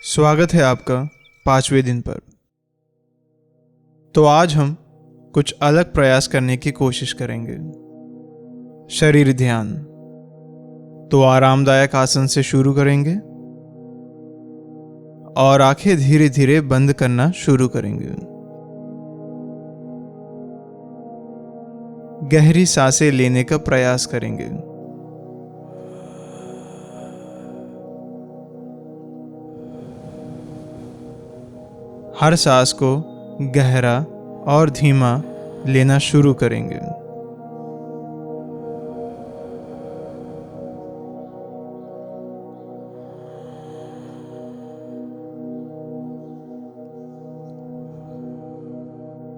स्वागत है आपका 5वें दिन पर। तो आज हम कुछ अलग प्रयास करने की कोशिश करेंगे। शरीर ध्यान। तो आरामदायक आसन से शुरू करेंगे और आंखें धीरे धीरे बंद करना शुरू करेंगे। गहरी सांसें लेने का प्रयास करेंगे। हर सांस को गहरा और धीमा लेना शुरू करेंगे।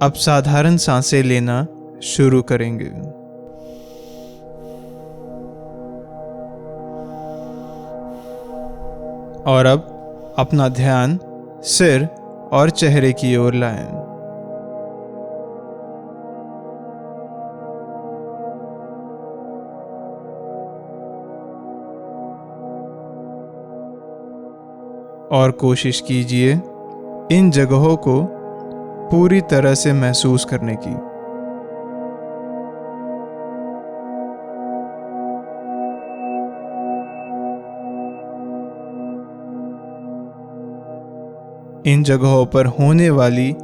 अब साधारण सांसें लेना शुरू करेंगे। और अब अपना ध्यान सिर और चेहरे की ओर लाएं। और कोशिश कीजिए इन जगहों को पूरी तरह से महसूस करने की। इन जगहों पर होने वाली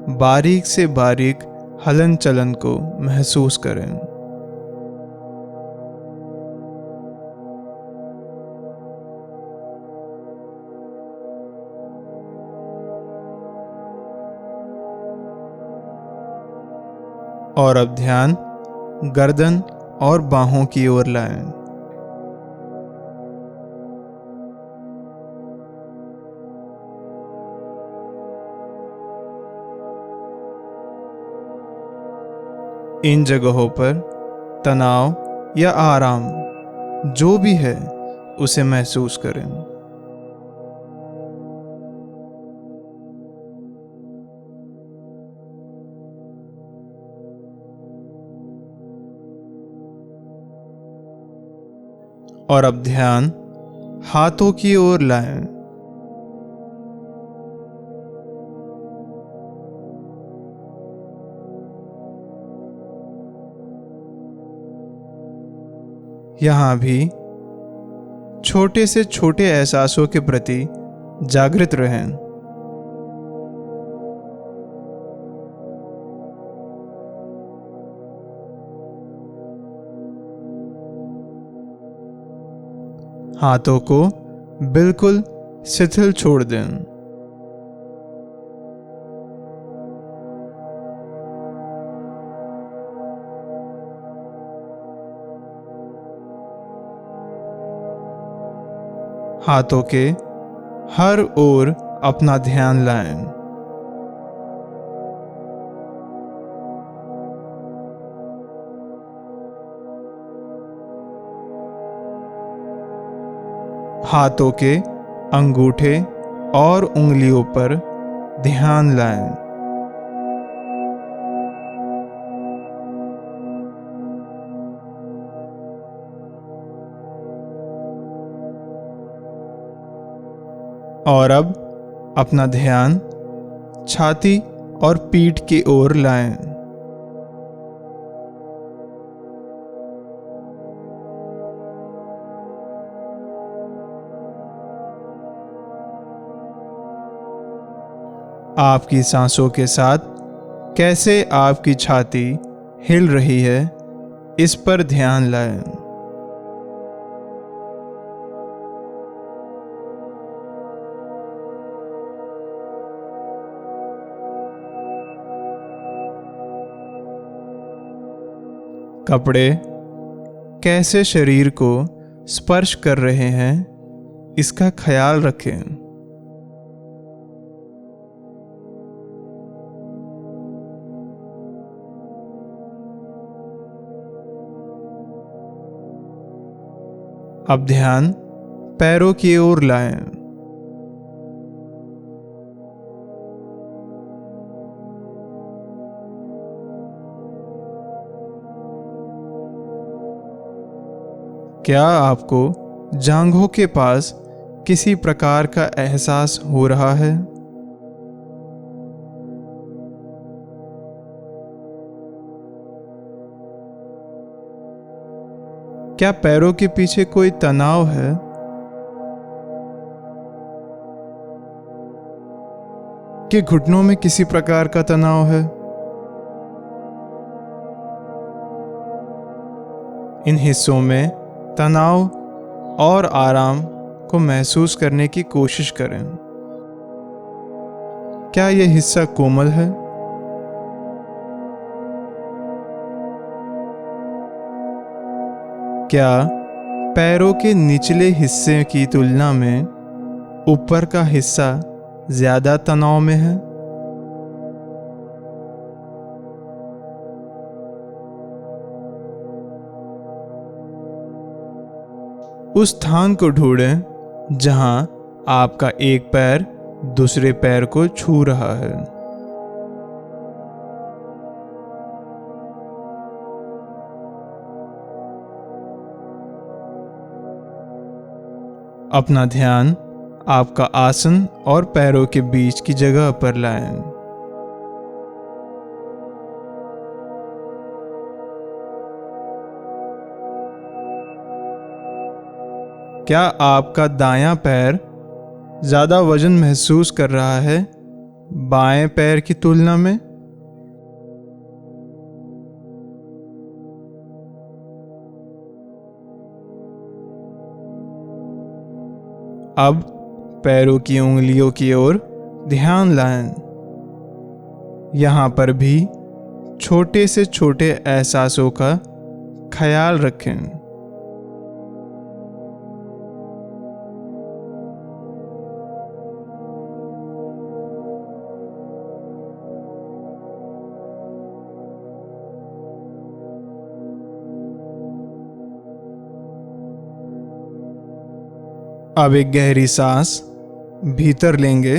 बारीक से बारीक हलन चलन को महसूस करें। और अब ध्यान गर्दन और बाहों की ओर लाएं। इन जगहों पर तनाव या आराम जो भी है उसे महसूस करें। और अब ध्यान हाथों की ओर लाएं। यहाँ भी छोटे से छोटे एहसासों के प्रति जागृत रहें। हाथों को बिल्कुल शिथिल छोड़ दें। हाथों के हर ओर अपना ध्यान लाएं। हाथों के अंगूठे और उंगलियों पर ध्यान लाएं। और अब अपना ध्यान छाती और पीठ की ओर लाएं। आपकी सांसों के साथ कैसे आपकी छाती हिल रही है, इस पर ध्यान लाएं। कपड़े कैसे शरीर को स्पर्श कर रहे हैं, इसका ख्याल रखें। अब ध्यान पैरों की ओर लाएं। क्या आपको जांघों के पास किसी प्रकार का एहसास हो रहा है? क्या पैरों के पीछे कोई तनाव है? कि घुटनों में किसी प्रकार का तनाव है? इन हिस्सों में तनाव और आराम को महसूस करने की कोशिश करें। क्या यह हिस्सा कोमल है? क्या पैरों के निचले हिस्से की तुलना में ऊपर का हिस्सा ज्यादा तनाव में है? उस स्थान को ढूंढें जहां आपका एक पैर दूसरे पैर को छू रहा है। अपना ध्यान आपका आसन और पैरों के बीच की जगह पर लाएं। क्या आपका दायां पैर ज्यादा वजन महसूस कर रहा है बाएं पैर की तुलना में? अब पैरों की उंगलियों की ओर ध्यान लाएं। यहां पर भी छोटे से छोटे एहसासों का ख्याल रखें। अब एक गहरी सांस भीतर लेंगे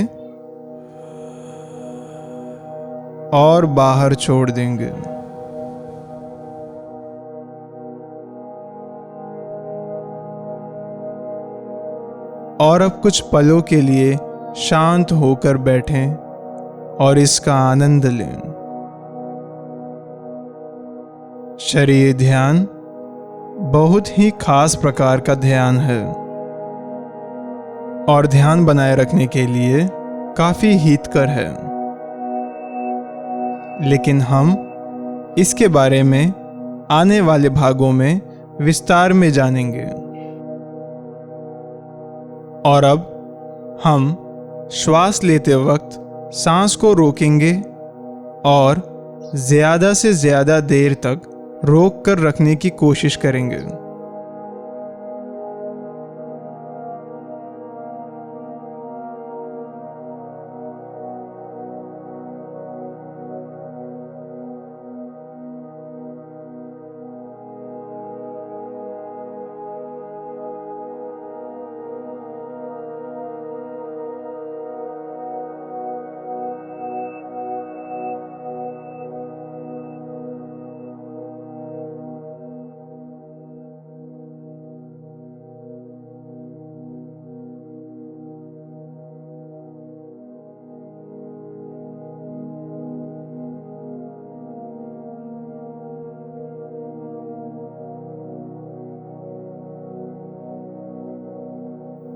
और बाहर छोड़ देंगे। और अब कुछ पलों के लिए शांत होकर बैठें और इसका आनंद लें। शरीर ध्यान बहुत ही खास प्रकार का ध्यान है और ध्यान बनाए रखने के लिए काफी हितकर है, लेकिन हम इसके बारे में आने वाले भागों में विस्तार में जानेंगे। और अब हम श्वास लेते वक्त सांस को रोकेंगे और ज्यादा से ज्यादा देर तक रोक कर रखने की कोशिश करेंगे।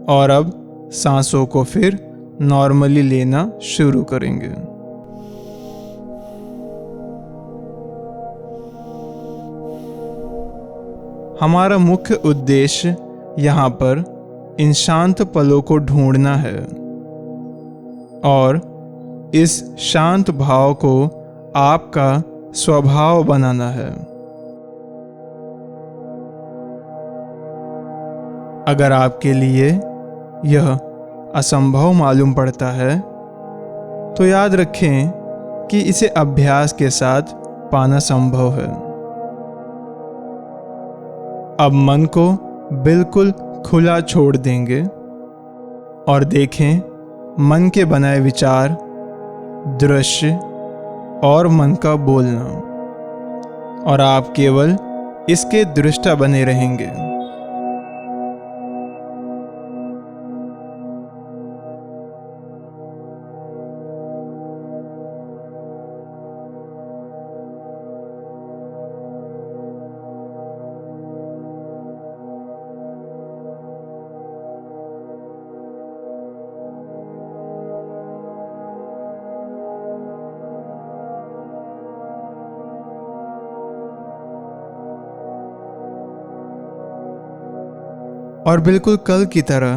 और अब सांसों को फिर नॉर्मली लेना शुरू करेंगे। हमारा मुख्य उद्देश्य यहाँ पर इन शांत पलों को ढूंढना है और इस शांत भाव को आपका स्वभाव बनाना है। अगर आपके लिए यह असंभव मालूम पड़ता है तो याद रखें कि इसे अभ्यास के साथ पाना संभव है। अब मन को बिल्कुल खुला छोड़ देंगे और देखें मन के बनाए विचार, दृश्य और मन का बोलना, और आप केवल इसके दृष्टा बने रहेंगे। और बिल्कुल कल की तरह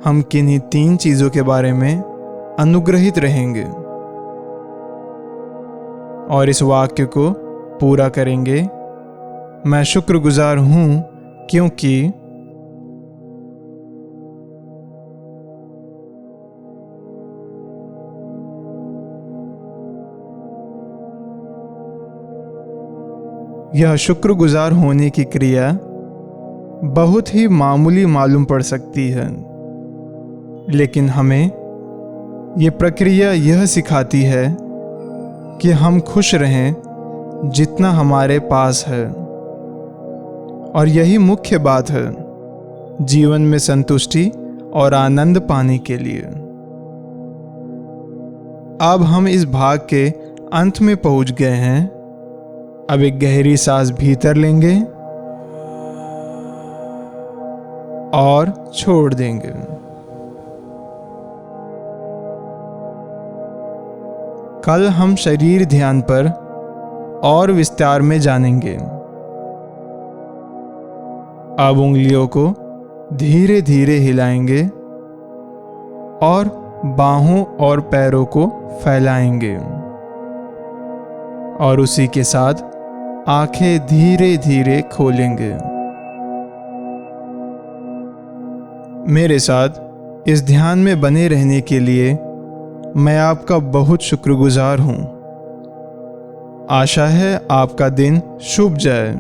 हम किन्हीं 3 चीज़ों के बारे में अनुग्रहित रहेंगे और इस वाक्य को पूरा करेंगे। मैं शुक्रगुजार हूँ क्योंकि यह शुक्रगुजार होने की क्रिया बहुत ही मामूली मालूम पड़ सकती है, लेकिन हमें ये प्रक्रिया यह सिखाती है कि हम खुश रहें जितना हमारे पास है, और यही मुख्य बात है जीवन में संतुष्टि और आनंद पाने के लिए। अब हम इस भाग के अंत में पहुंच गए हैं। अब एक गहरी सांस भीतर लेंगे और छोड़ देंगे। कल हम शरीर ध्यान पर और विस्तार में जानेंगे। अब उंगलियों को धीरे धीरे हिलाएंगे और बाहों और पैरों को फैलाएंगे, और उसी के साथ आंखें धीरे धीरे खोलेंगे। मेरे साथ इस ध्यान में बने रहने के लिए मैं आपका बहुत शुक्रगुजार हूँ। आशा है आपका दिन शुभ जाए।